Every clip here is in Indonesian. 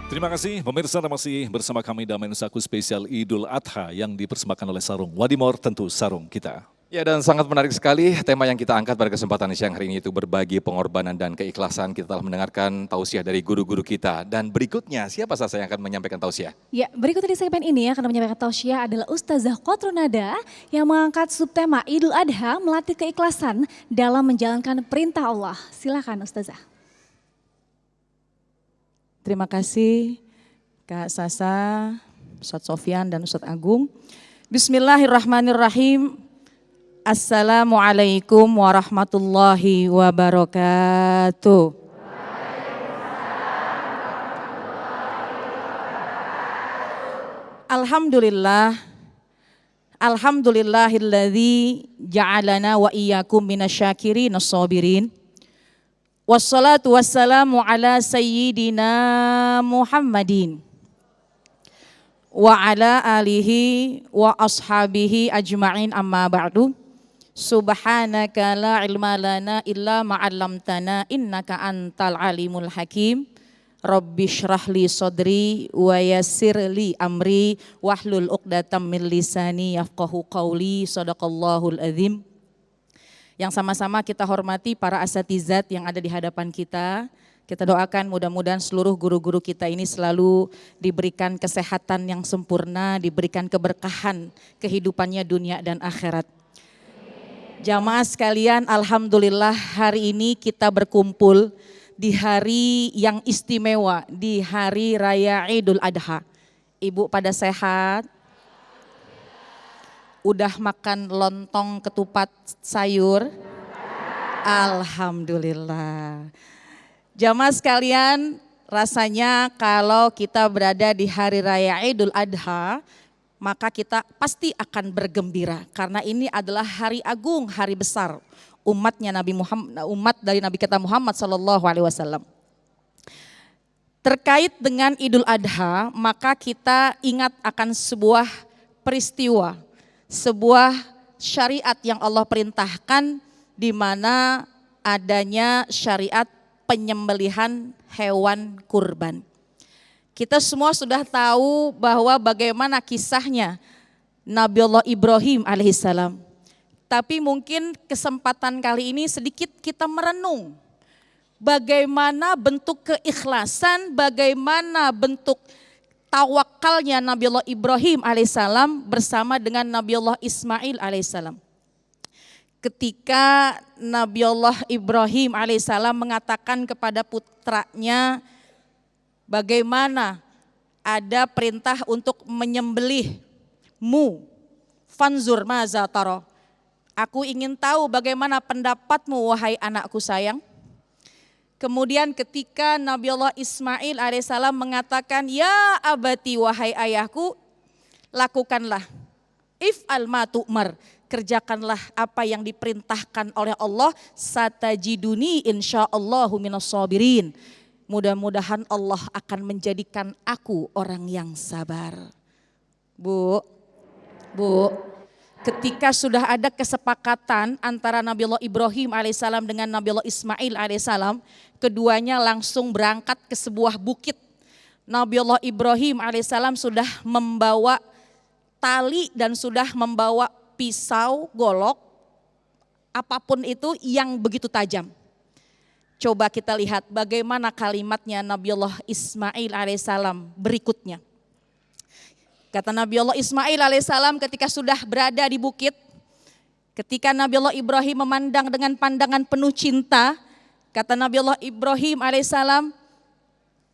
Terima kasih pemirsa, masih bersama kami dalam Mensaku spesial Idul Adha yang dipersembahkan oleh Sarung Wadimor, tentu sarung kita. Ya, dan sangat menarik sekali tema yang kita angkat pada kesempatan siang hari ini itu berbagi pengorbanan dan keikhlasan. Kita telah mendengarkan tausiah dari guru-guru kita. Dan berikutnya siapa saja yang akan menyampaikan tausiah? Ya, berikut di segmen ini akan menyampaikan tausiah adalah Ustazah Qotrunada yang mengangkat subtema Idul Adha melatih keikhlasan dalam menjalankan perintah Allah. Silakan Ustazah. Terima kasih Kak Sasa, Ustadz Sofyan dan Ustadz Agung. Bismillahirrahmanirrahim. Assalamualaikum warahmatullahi wabarakatuh. Alhamdulillah. Alhamdulillahilladzi ja'alana wa iyyakum minasyakirin as-sabirin. Wassalatu wassalamu ala sayyidina Muhammadin wa ala alihi wa ashabihi ajma'in amma ba'du. Subhanaka la ilma lana illa ma'allamtana innaka antal alimul hakim. Rabbi syrah li sadri wa yassir li amri wahlul uqdatam min lisani yafqahu qawli. Sadaqallahul azim. Yang sama-sama kita hormati para asatizat yang ada di hadapan kita. Kita doakan mudah-mudahan seluruh guru-guru kita ini selalu diberikan kesehatan yang sempurna, diberikan keberkahan kehidupannya dunia dan akhirat. Jamaah sekalian, alhamdulillah hari ini kita berkumpul di hari yang istimewa, di hari raya Idul Adha. Ibu pada sehat? Udah makan lontong ketupat sayur? Alhamdulillah. Jamaah sekalian, rasanya kalau kita berada di hari raya Idul Adha, maka kita pasti akan bergembira karena ini adalah hari agung, hari besar umatnya Nabi Muhammad, umat dari Nabi kita Muhammad SAW. Terkait dengan Idul Adha, maka kita ingat akan sebuah peristiwa, sebuah syariat yang Allah perintahkan di mana adanya syariat penyembelihan hewan kurban. Kita semua sudah tahu bahwa bagaimana kisahnya Nabi Allah Ibrahim alaihissalam. Tapi mungkin kesempatan kali ini sedikit kita merenung bagaimana bentuk keikhlasan, bagaimana bentuk tawakalnya Nabi Allah Ibrahim alaihissalam bersama dengan Nabi Allah Ismail alaihissalam. Ketika Nabi Allah Ibrahim alaihissalam mengatakan kepada putranya, bagaimana ada perintah untuk menyembelihmu, fanzur maza taro. Aku ingin tahu bagaimana pendapatmu wahai anakku sayang. Kemudian ketika Nabi Allah Ismail alaihissalam mengatakan, ya abati wahai ayahku, lakukanlah, if'al ma tu'mar, kerjakanlah apa yang diperintahkan oleh Allah, satajiduni insyaallahu minas sabirin. Mudah-mudahan Allah akan menjadikan aku orang yang sabar. Bu, ketika sudah ada kesepakatan antara Nabi Allah Ibrahim alaihissalam dengan Nabi Allah Ismail alaihissalam, keduanya langsung berangkat ke sebuah bukit. Nabi Allah Ibrahim alaihissalam sudah membawa tali dan sudah membawa pisau, golok, apapun itu yang begitu tajam. Coba kita lihat bagaimana kalimatnya Nabi Allah Ismail alaihissalam berikutnya. Kata Nabi Allah Ismail alaihissalam ketika sudah berada di bukit, ketika Nabi Allah Ibrahim memandang dengan pandangan penuh cinta, kata Nabi Allah Ibrahim alaihissalam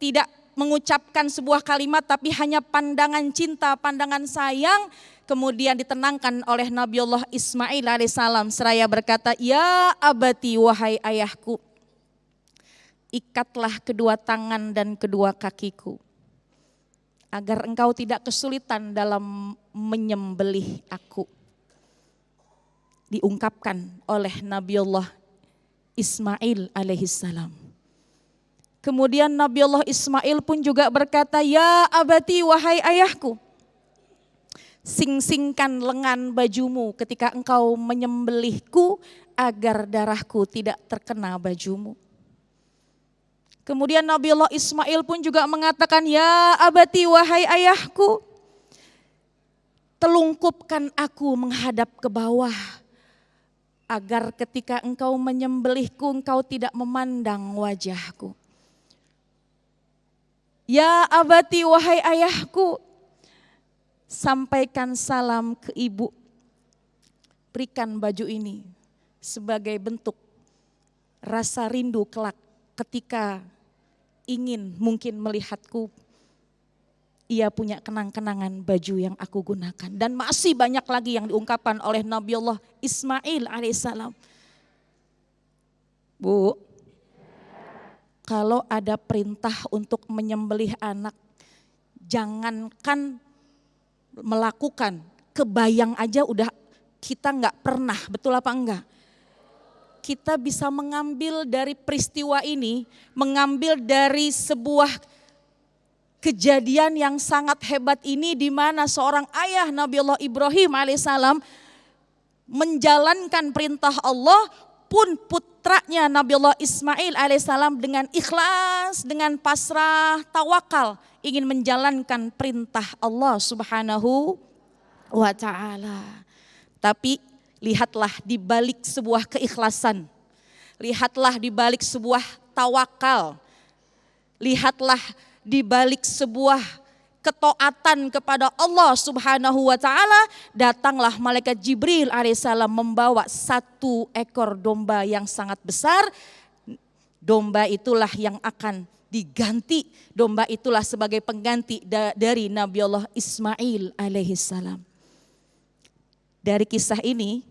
tidak mengucapkan sebuah kalimat tapi hanya pandangan cinta, pandangan sayang, kemudian ditenangkan oleh Nabi Allah Ismail alaihissalam seraya berkata, ya abati wahai ayahku, ikatlah kedua tangan dan kedua kakiku, agar engkau tidak kesulitan dalam menyembelih aku. Diungkapkan oleh Nabi Allah Ismail alaihissalam. Kemudian Nabi Allah Ismail pun juga berkata, ya abati wahai ayahku, sing-singkan lengan bajumu ketika engkau menyembelihku agar darahku tidak terkena bajumu. Kemudian Nabiullah Ismail pun juga mengatakan, ya abati wahai ayahku, telungkupkan aku menghadap ke bawah, agar ketika engkau menyembelihku engkau tidak memandang wajahku. Ya abati wahai ayahku, sampaikan salam ke ibu, berikan baju ini sebagai bentuk rasa rindu kelak ketika ingin mungkin melihatku, ia punya kenang-kenangan baju yang aku gunakan. Dan masih banyak lagi yang diungkapkan oleh Nabiullah Ismail alaihissalam. Bu, kalau ada perintah untuk menyembelih anak, jangankan melakukan, kebayang aja udah kita nggak pernah, betul apa enggak? Kita bisa mengambil dari peristiwa ini, mengambil dari sebuah kejadian yang sangat hebat ini, di mana seorang ayah Nabiullah Ibrahim alaihissalam menjalankan perintah Allah, pun putranya Nabiullah Ismail alaihissalam dengan ikhlas, dengan pasrah, tawakal, ingin menjalankan perintah Allah subhanahu wa ta'ala. Tapi lihatlah di balik sebuah keikhlasan, lihatlah di balik sebuah tawakal, lihatlah di balik sebuah ketaatan kepada Allah subhanahu wa ta'ala, datanglah malaikat Jibril alaihissalam membawa 1 ekor domba yang sangat besar. Domba itulah yang akan diganti, domba itulah sebagai pengganti dari Nabiullah Ismail alaihissalam. Dari kisah ini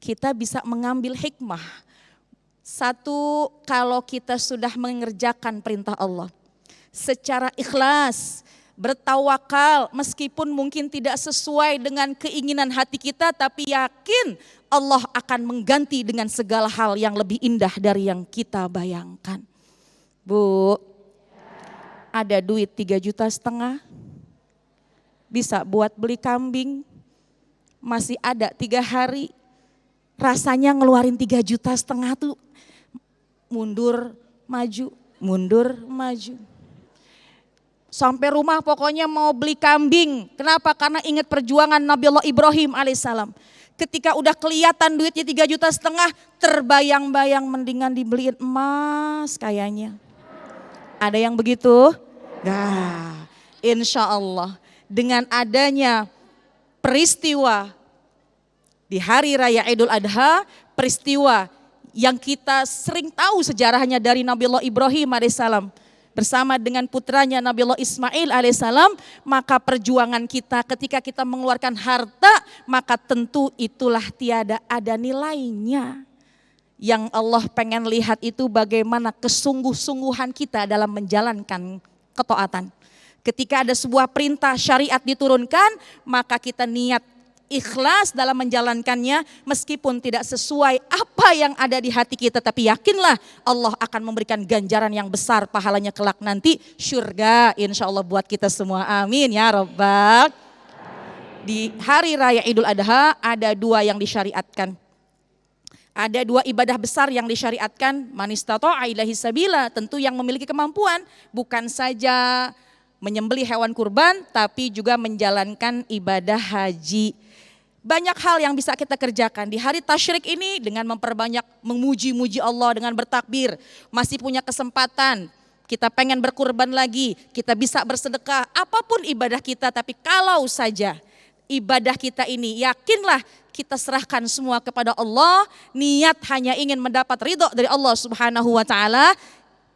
kita bisa mengambil hikmah. Satu, kalau kita sudah mengerjakan perintah Allah secara ikhlas, bertawakal, meskipun mungkin tidak sesuai dengan keinginan hati kita, tapi yakin Allah akan mengganti dengan segala hal yang lebih indah dari yang kita bayangkan. Bu, ada duit 3,5 juta, bisa buat beli kambing, masih ada 3 hari, rasanya ngeluarin 3,5 juta tuh mundur maju, mundur maju. Sampai rumah pokoknya mau beli kambing. Kenapa? Karena ingat perjuangan Nabiullah Ibrahim alaihissalam. Ketika udah kelihatan duitnya 3,5 juta, terbayang-bayang mendingan dibeliin emas kayaknya. Ada yang begitu? Nah, insya Allah dengan adanya peristiwa di hari raya Idul Adha, peristiwa yang kita sering tahu sejarahnya dari Nabiullah Ibrahim alaihissalam bersama dengan putranya Nabiullah Ismail alaihissalam, maka perjuangan kita ketika kita mengeluarkan harta, maka tentu itulah tiada ada nilainya. Yang Allah pengen lihat itu bagaimana kesungguh-sungguhan kita dalam menjalankan ketaatan. Ketika ada sebuah perintah syariat diturunkan, maka kita niat ikhlas dalam menjalankannya, meskipun tidak sesuai apa yang ada di hati kita, tapi yakinlah Allah akan memberikan ganjaran yang besar, pahalanya kelak nanti syurga insya Allah buat kita semua, amin ya rabbal. Di hari raya Idul Adha ada 2 yang disyariatkan, ada 2 ibadah besar yang disyariatkan. Man istata'a ilaihi sabila, tentu yang memiliki kemampuan, bukan saja menyembelih hewan kurban, tapi juga menjalankan ibadah haji. Banyak hal yang bisa kita kerjakan di hari tasyrik ini dengan memperbanyak memuji-muji Allah dengan bertakbir. Masih punya kesempatan, kita pengen berkurban lagi, kita bisa bersedekah, apapun ibadah kita. Tapi kalau saja ibadah kita ini yakinlah kita serahkan semua kepada Allah, niat hanya ingin mendapat ridho dari Allah subhanahu wa ta'ala,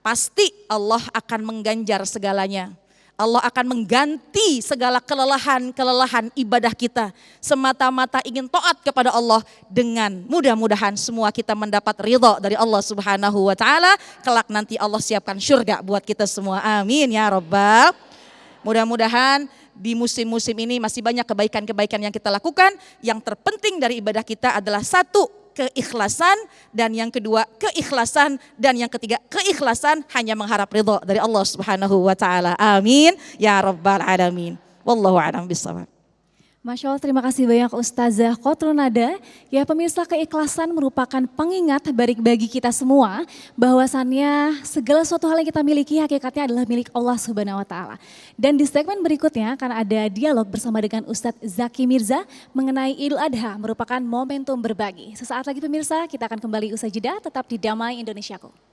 pasti Allah akan mengganjar segalanya. Allah akan mengganti segala kelelahan ibadah kita. Semata-mata ingin taat kepada Allah, dengan mudah-mudahan semua kita mendapat ridha dari Allah subhanahu wa ta'ala. Kelak nanti Allah siapkan syurga buat kita semua. Amin ya rabbal. Mudah-mudahan di musim-musim ini masih banyak kebaikan-kebaikan yang kita lakukan. Yang terpenting dari ibadah kita adalah 1, keikhlasan, dan yang kedua keikhlasan, dan yang ketiga keikhlasan hanya mengharap ridha dari Allah subhanahu wa ta'ala. Amin ya rabbal alamin. Wallahu a'lam bishawab. Masya Allah, terima kasih banyak Ustazah Qotronada. Ya pemirsa, keikhlasan merupakan pengingat bagi kita semua bahwasannya segala suatu hal yang kita miliki hakikatnya adalah milik Allah Subhanahu wa Ta'ala. Dan di segmen berikutnya akan ada dialog bersama dengan Ustadz Zaki Mirza mengenai Idul Adha merupakan momentum berbagi. Sesaat lagi pemirsa, kita akan kembali usai jeda, tetap di Damai Indonesiaku.